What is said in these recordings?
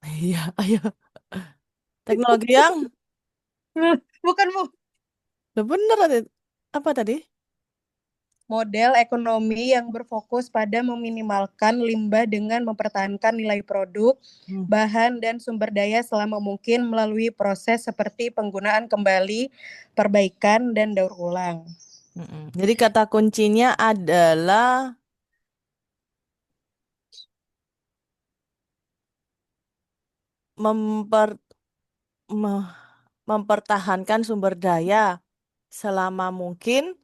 Iya, ayo. Teknologi yang Bukan Bu. udah bener tadi. Apa tadi? Model ekonomi yang berfokus pada meminimalkan limbah dengan mempertahankan nilai produk, Hmm. bahan, dan sumber daya selama mungkin melalui proses seperti penggunaan kembali, perbaikan, dan daur ulang. Mm-mm. Jadi kata kuncinya adalah memper, me- mempertahankan sumber daya selama mungkin,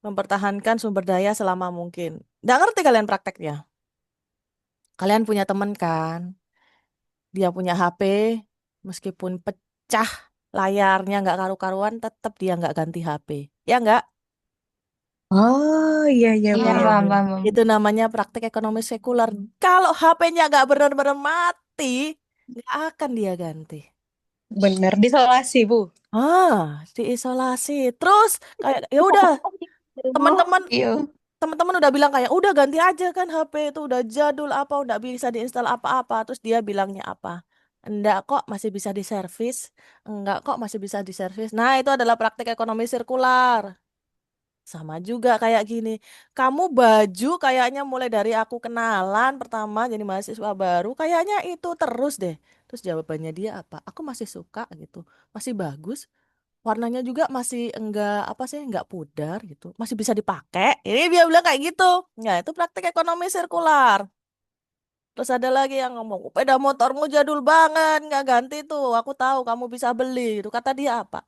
mempertahankan sumber daya selama mungkin. Nggak ngerti kalian prakteknya. Kalian punya temen kan? Dia punya HP, meskipun pecah layarnya nggak karu-karuan, tetap dia nggak ganti HP. Ya nggak? Oh iya iya Iya, benar paham, benar. paham, paham. Itu namanya praktek ekonomi sekuler. Kalau HP-nya nggak benar-benar mati, nggak akan dia ganti. Benar disolasi Bu. Diisolasi. Terus kayak ya udah teman-teman Iya. teman-teman udah bilang kayak udah ganti aja kan HP itu udah jadul apa udah bisa diinstal apa-apa. Terus dia bilangnya apa? Enggak kok masih bisa diservis. Enggak kok masih bisa diservis. Nah, itu adalah praktek ekonomi sirkular. Sama juga kayak gini. Kamu baju kayaknya mulai dari aku kenalan pertama jadi mahasiswa baru kayaknya itu terus deh. Terus jawabannya dia apa? Aku masih suka gitu. Masih bagus. Warnanya juga masih enggak apa sih? Enggak pudar gitu. Masih bisa dipakai. Ini dia bilang kayak gitu. Ya, itu praktek ekonomi sirkular. Terus ada lagi yang ngomong, sepeda motormu jadul banget, nggak ganti tuh. Aku tahu kamu bisa beli. Itu kata dia apa?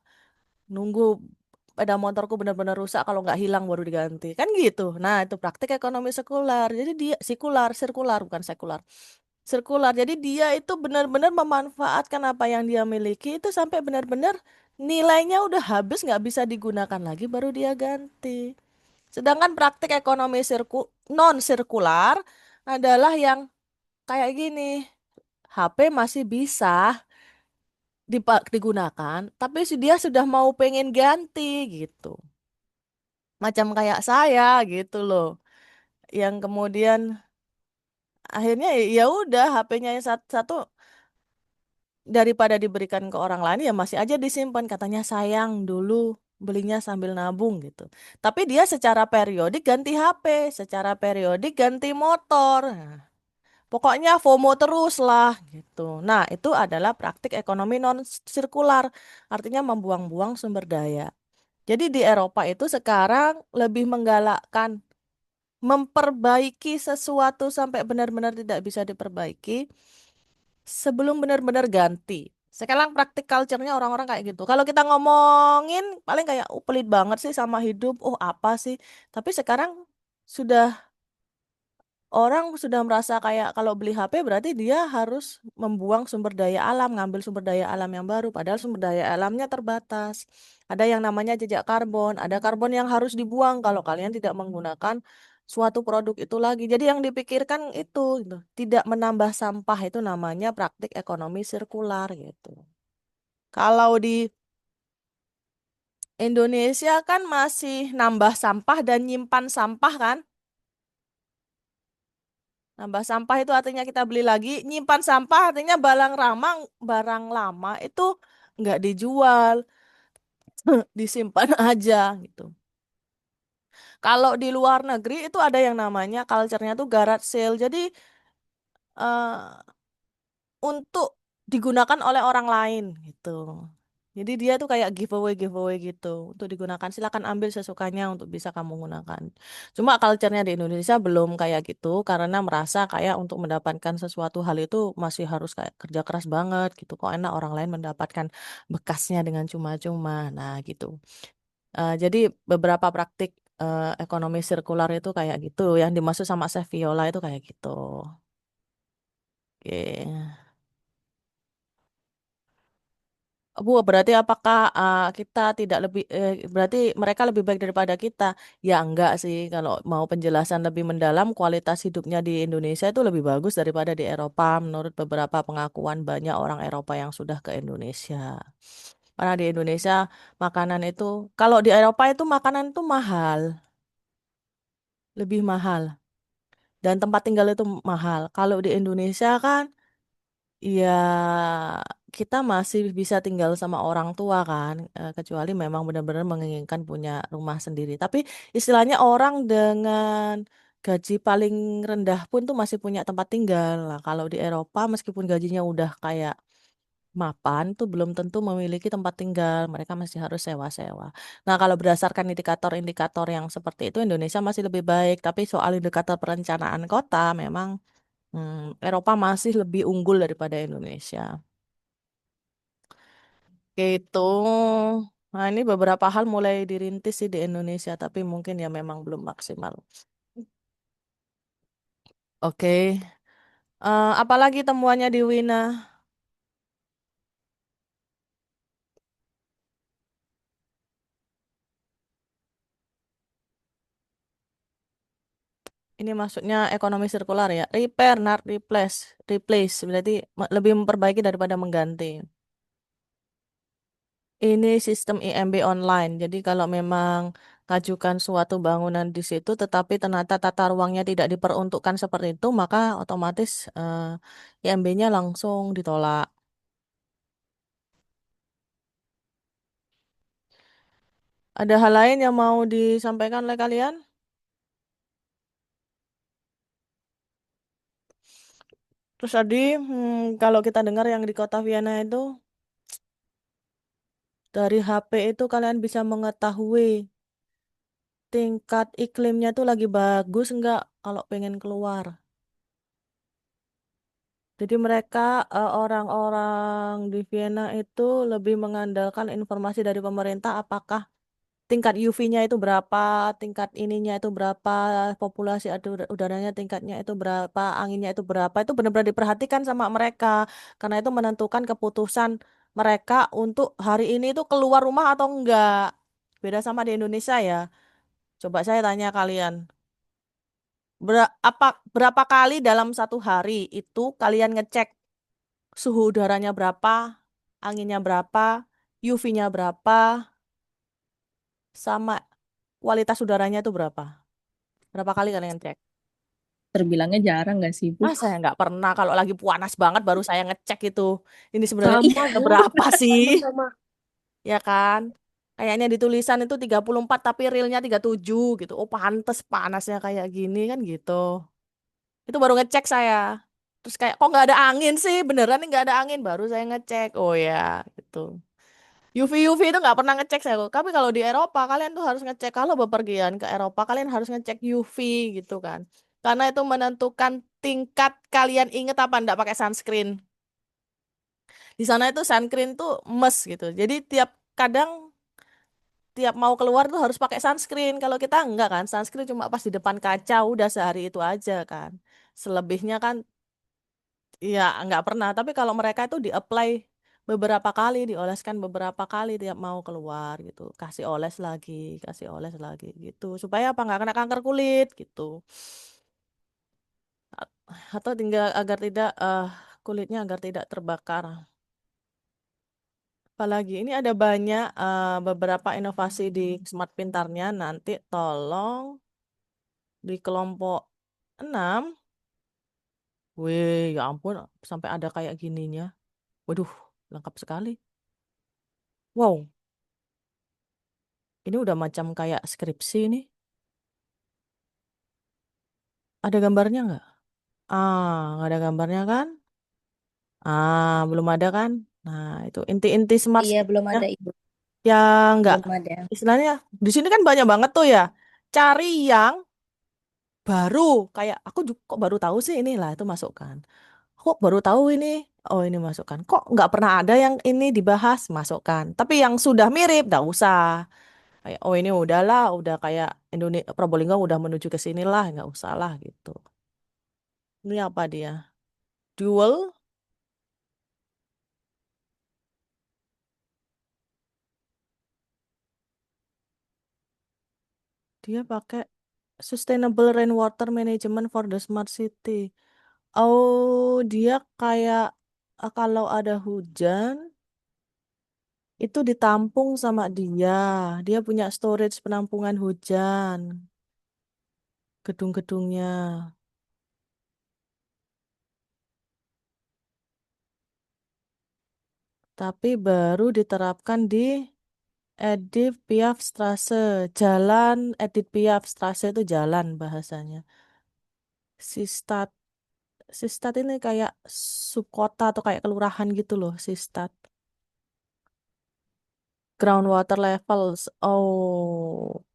Nunggu sepeda motorku benar-benar rusak kalau nggak hilang baru diganti kan gitu. Nah itu praktik ekonomi sekular jadi dia sirkular bukan sekular sirkular jadi dia itu benar-benar memanfaatkan apa yang dia miliki itu sampai benar-benar nilainya udah habis nggak bisa digunakan lagi baru dia ganti. Sedangkan praktik ekonomi non sirkular adalah yang kayak gini, HP masih bisa digunakan tapi dia sudah mau pengen ganti gitu. Macam kayak saya gitu loh yang kemudian akhirnya ya udah HP-nya yang satu daripada diberikan ke orang lain ya masih aja disimpan katanya sayang dulu belinya sambil nabung gitu tapi dia secara periodik ganti HP secara periodik ganti motor. Nah, pokoknya FOMO terus lah gitu. Nah itu adalah praktik ekonomi non sirkular artinya membuang-buang sumber daya. Jadi di Eropa itu sekarang lebih menggalakkan memperbaiki sesuatu sampai benar-benar tidak bisa diperbaiki sebelum benar-benar ganti. Sekarang praktik culture-nya orang-orang kayak gitu. Kalau kita ngomongin paling kayak pelit banget sih sama hidup. Oh, apa sih? Tapi sekarang sudah orang sudah merasa kayak kalau beli HP berarti dia harus membuang sumber daya alam, ngambil sumber daya alam yang baru padahal sumber daya alamnya terbatas. Ada yang namanya jejak karbon, ada karbon yang harus dibuang kalau kalian tidak menggunakan suatu produk itu lagi. Jadi yang dipikirkan itu gitu. Tidak menambah sampah itu namanya praktik ekonomi sirkular gitu. Kalau di Indonesia kan masih nambah sampah dan nyimpan sampah kan? Nambah sampah itu artinya kita beli lagi, nyimpan sampah artinya barang lama itu nggak dijual, disimpan aja gitu. Kalau di luar negeri itu ada yang namanya culture-nya tuh garage sale. Jadi eh, untuk digunakan oleh orang lain gitu. Jadi dia tuh kayak giveaway giveaway gitu untuk digunakan silakan ambil sesukanya untuk bisa kamu gunakan. Cuma culture-nya di Indonesia belum kayak gitu karena merasa kayak untuk mendapatkan sesuatu hal itu masih harus kayak kerja keras banget gitu. Kok enak orang lain mendapatkan bekasnya dengan cuma-cuma. Nah gitu. Jadi beberapa praktik ekonomi sirkular itu kayak gitu. Yang dimaksud sama Chef Viola itu kayak gitu. Oke. Bu, berarti apakah kita tidak lebih berarti mereka lebih baik daripada kita? Ya enggak sih. Kalau mau penjelasan lebih mendalam, kualitas hidupnya di Indonesia itu lebih bagus daripada di Eropa menurut beberapa pengakuan banyak orang Eropa yang sudah ke Indonesia. Karena di Indonesia makanan itu, kalau di Eropa itu makanan itu mahal, lebih mahal. Dan tempat tinggal itu mahal. Kalau di Indonesia kan, ya kita masih bisa tinggal sama orang tua kan, kecuali memang benar-benar menginginkan punya rumah sendiri. Tapi istilahnya orang dengan gaji paling rendah pun tuh masih punya tempat tinggal. Lah, kalau di Eropa meskipun gajinya udah kayak mapan tuh belum tentu memiliki tempat tinggal. Mereka masih harus sewa-sewa. Nah, kalau berdasarkan indikator-indikator yang seperti itu, Indonesia masih lebih baik. Tapi soal indikator perencanaan kota, memang Eropa masih lebih unggul daripada Indonesia. Gitu. Nah, ini beberapa hal mulai dirintis sih di Indonesia, tapi mungkin ya memang belum maksimal. Oke. Apalagi temuannya di Wina? Ini maksudnya ekonomi sirkular ya. Repair, not replace. Replace berarti lebih memperbaiki daripada mengganti. Ini sistem IMB online. Jadi kalau memang ngajukan suatu bangunan di situ, tetapi ternyata tata ruangnya tidak diperuntukkan seperti itu, maka otomatis IMB-nya langsung ditolak. Ada hal lain yang mau disampaikan oleh kalian? Terus tadi, kalau kita dengar yang di kota Vienna itu, dari HP itu kalian bisa mengetahui tingkat iklimnya tuh lagi bagus nggak kalau pengen keluar. Jadi mereka orang-orang di Vienna itu lebih mengandalkan informasi dari pemerintah apakah tingkat UV-nya itu berapa, tingkat ininya itu berapa, populasi udaranya tingkatnya itu berapa, anginnya itu berapa. Itu benar-benar diperhatikan sama mereka karena itu menentukan keputusan mereka untuk hari ini itu keluar rumah atau enggak. Beda sama di Indonesia ya. Coba saya tanya kalian, berapa kali dalam satu hari itu kalian ngecek suhu udaranya berapa, anginnya berapa, UV-nya berapa, sama kualitas udaranya itu berapa? Berapa kali kalian cek? Terbilangnya jarang nggak sih, Bu? Ah, saya nggak pernah. Kalau lagi panas banget baru saya ngecek itu. Ini sebenarnya Sama, Iya, Bu. berapa sih? sama-sama. Ya kan? Kayaknya di tulisan itu 34 tapi realnya 37 gitu. Oh, pantes panasnya kayak gini kan gitu. Itu baru ngecek saya. Terus kayak kok nggak ada angin sih? Beneran nih nggak ada angin. Baru saya ngecek. Oh ya, gitu. UV itu nggak pernah ngecek saya. Tapi kalau di Eropa kalian tuh harus ngecek. Kalau bepergian ke Eropa kalian harus ngecek UV gitu kan. Karena itu menentukan tingkat kalian inget apa enggak pakai sunscreen. Di sana itu sunscreen tuh must gitu. Jadi kadang tiap mau keluar tuh harus pakai sunscreen. Kalau kita enggak kan, sunscreen cuma pas di depan kaca udah sehari itu aja kan. Selebihnya kan ya nggak pernah. Tapi kalau mereka itu di-apply beberapa kali, dioleskan beberapa kali tiap mau keluar gitu. Kasih oles lagi gitu. Supaya apa nggak kena kanker kulit gitu. Atau tinggal agar tidak kulitnya agar tidak terbakar. Apalagi ini ada banyak beberapa inovasi di smart pintarnya. Nanti tolong di kelompok 6. Wih, ya ampun sampai ada kayak gininya. Waduh, lengkap sekali. Wow, ini udah macam kayak skripsi nih. Ada gambarnya nggak? Nggak ada gambarnya kan? Belum ada kan? Nah, itu inti-inti smart Iya, belum ya, ada, Ibu. yang nggak, Belum ada. istilahnya di sini kan banyak banget tuh ya. Cari yang baru, kayak aku juga kok baru tahu sih inilah itu masukkan. Kok baru tahu ini? Oh ini masukkan. Kok nggak pernah ada yang ini dibahas? Masukkan. Tapi yang sudah mirip, nggak usah. Kayak, oh ini udahlah, udah kayak Indonesia, Probolinggo udah menuju ke sinilah, nggak usah lah gitu. Ini apa dia? Dual, dia pakai Sustainable Rainwater Management for the Smart City. Oh, dia kayak kalau ada hujan, Itu ditampung sama dia. Dia punya storage penampungan hujan, gedung-gedungnya. Tapi baru diterapkan di Edith Piaf Straße. Jalan Edith Piaf Straße itu jalan bahasanya. Sistat. Sistat ini kayak subkota atau kayak kelurahan gitu loh, Sistat. Groundwater levels. Oh.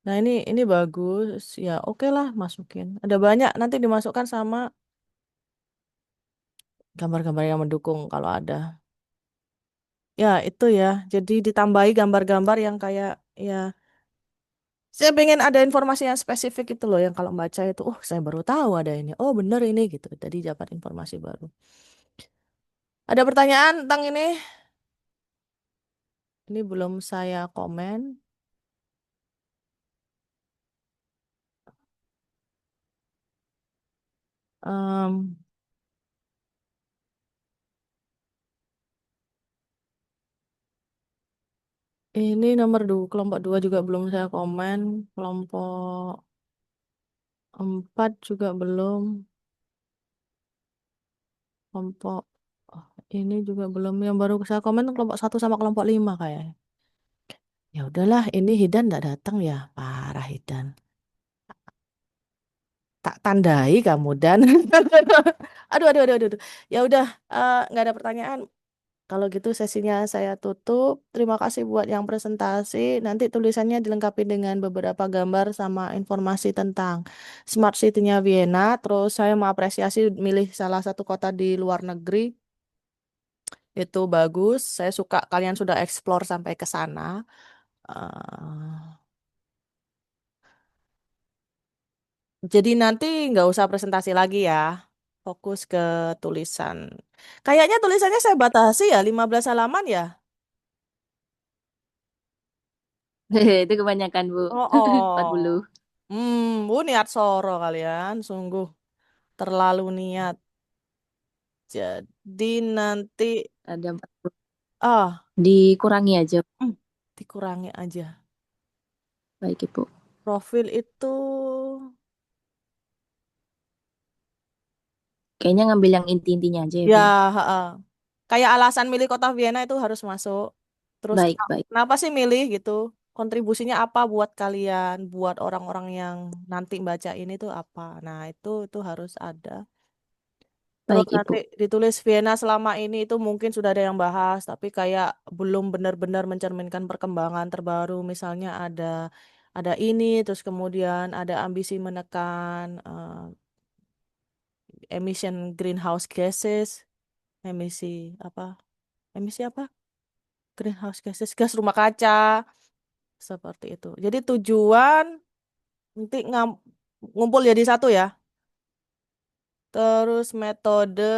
Nah, ini bagus. Ya, oke lah masukin. Ada banyak nanti dimasukkan sama gambar-gambar yang mendukung kalau ada. Ya, itu ya. Jadi ditambahi gambar-gambar yang kayak ya saya pengen ada informasi yang spesifik itu loh yang kalau baca itu, oh saya baru tahu ada ini. Oh bener ini gitu. Jadi dapat informasi baru. Ada pertanyaan tentang ini? Ini belum saya komen. Em, ini nomor dua, kelompok dua juga belum saya komen. Kelompok empat juga belum. Kelompok oh, ini juga belum. Yang baru saya komen kelompok satu sama kelompok lima kayak. Ya udahlah, ini Hidan nggak datang ya. Parah Hidan. Tak tandai kamu dan aduh aduh aduh aduh, aduh. Ya udah nggak ada pertanyaan. Kalau gitu sesinya saya tutup. Terima kasih buat yang presentasi. Nanti tulisannya dilengkapi dengan beberapa gambar sama informasi tentang Smart City-nya Vienna. Terus saya mau apresiasi milih salah satu kota di luar negeri. Itu bagus. Saya suka kalian sudah explore sampai ke sana. Eh, jadi nanti nggak usah presentasi lagi ya. Fokus ke tulisan. Kayaknya tulisannya saya batasi ya, 15 halaman ya. Itu kebanyakan, Bu. Oh, 40. oh. Bu niat soro kalian, sungguh terlalu niat. Jadi nanti, Ada 40. ah, Dikurangi aja. hmm, dikurangi aja. Baik, Ibu. Profil itu, Kayaknya ngambil yang inti-intinya aja ya, ya, Bu. ha. Kayak alasan milih kota Vienna itu harus masuk. Terus Baik, baik. kenapa sih milih gitu? Kontribusinya apa buat kalian, buat orang-orang yang nanti baca ini tuh apa? Nah, itu harus ada. Terus Baik, nanti Ibu. ditulis Vienna selama ini itu mungkin sudah ada yang bahas, tapi kayak belum benar-benar mencerminkan perkembangan terbaru. Misalnya ada ini, terus kemudian ada ambisi menekan emission greenhouse gases, emisi apa? Emisi apa? Greenhouse gases, gas rumah kaca, seperti itu. Jadi tujuan nanti ngumpul jadi satu ya. Terus metode,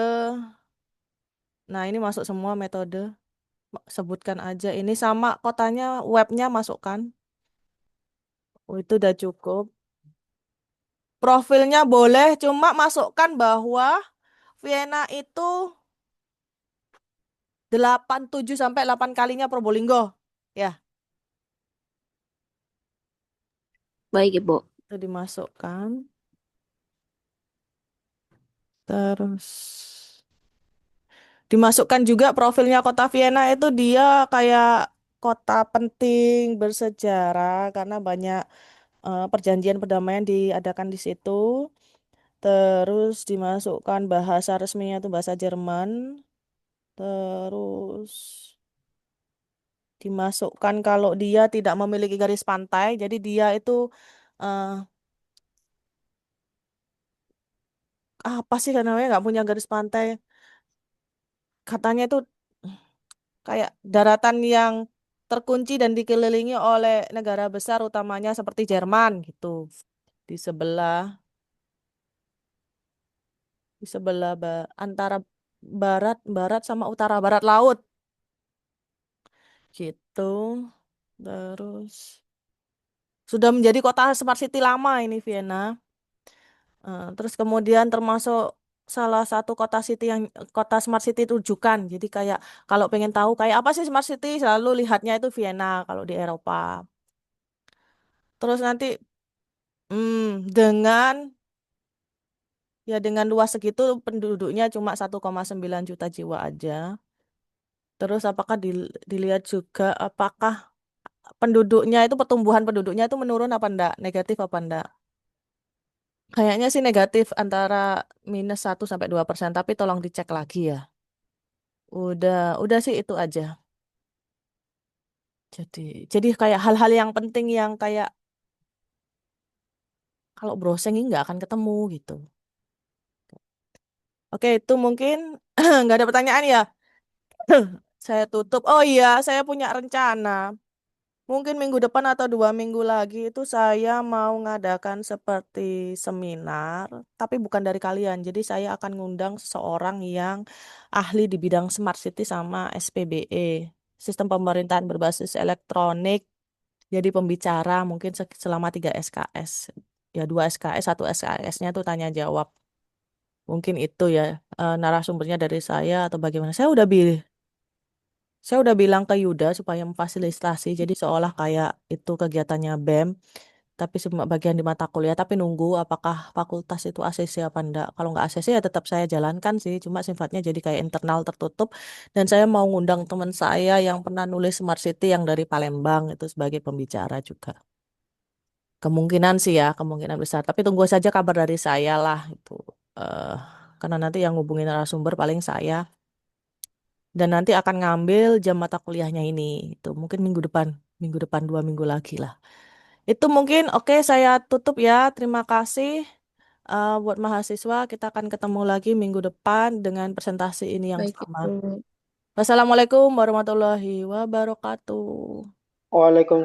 nah ini masuk semua metode. Sebutkan aja ini sama kotanya, webnya masukkan. Oh, itu udah cukup. Profilnya boleh, cuma masukkan bahwa Vienna itu 7 sampai 8 kalinya Probolinggo. Ya, Baik, Ibu. itu dimasukkan. Terus dimasukkan juga profilnya kota Vienna itu dia kayak kota penting bersejarah karena banyak perjanjian perdamaian diadakan di situ. Terus dimasukkan bahasa resminya itu bahasa Jerman. Terus dimasukkan kalau dia tidak memiliki garis pantai, jadi dia itu eh, apa sih kan namanya nggak punya garis pantai? Katanya itu kayak daratan yang terkunci dan dikelilingi oleh negara besar utamanya seperti Jerman gitu. Di sebelah di sebelah antara barat sama utara barat laut gitu. Terus sudah menjadi kota smart city lama ini Vienna. Terus kemudian termasuk salah satu kota smart city rujukan. Jadi kayak kalau pengen tahu kayak apa sih smart city, selalu lihatnya itu Vienna kalau di Eropa. Terus nanti dengan dengan luas segitu penduduknya cuma 1,9 juta jiwa aja. Terus apakah dilihat juga apakah penduduknya itu pertumbuhan penduduknya itu menurun apa enggak, negatif apa enggak? Kayaknya sih negatif antara -1 sampai 2%, tapi tolong dicek lagi ya. Udah sih itu aja. Jadi jadi kayak hal-hal yang penting yang kayak kalau browsing ini nggak akan ketemu gitu. Oke, itu mungkin nggak ada pertanyaan ya. Saya tutup. Oh iya, saya punya rencana. Mungkin minggu depan atau 2 minggu lagi itu saya mau ngadakan seperti seminar, tapi bukan dari kalian. Jadi saya akan ngundang seseorang yang ahli di bidang Smart City sama SPBE, Sistem Pemerintahan Berbasis Elektronik. Jadi pembicara mungkin selama 3 SKS. Ya 2 SKS, 1 SKS-nya tuh tanya jawab. Mungkin itu ya narasumbernya dari saya atau bagaimana. Saya udah bilang ke Yuda supaya memfasilitasi, jadi seolah kayak itu kegiatannya BEM, tapi cuma bagian di mata kuliah, tapi nunggu apakah fakultas itu ACC apa enggak. Kalau nggak ACC ya tetap saya jalankan sih, cuma sifatnya jadi kayak internal tertutup. Dan saya mau ngundang teman saya yang pernah nulis Smart City yang dari Palembang itu sebagai pembicara juga. Kemungkinan sih ya, kemungkinan besar. Tapi tunggu saja kabar dari saya lah itu. eh karena nanti yang ngubungin narasumber paling saya. Dan nanti akan ngambil jam mata kuliahnya ini. Itu mungkin minggu depan 2 minggu lagi lah. Itu mungkin oke saya tutup ya. Terima kasih buat mahasiswa. Kita akan ketemu lagi minggu depan dengan presentasi ini yang Baik, sama. Ibu. Wassalamualaikum warahmatullahi wabarakatuh. Waalaikumsalam.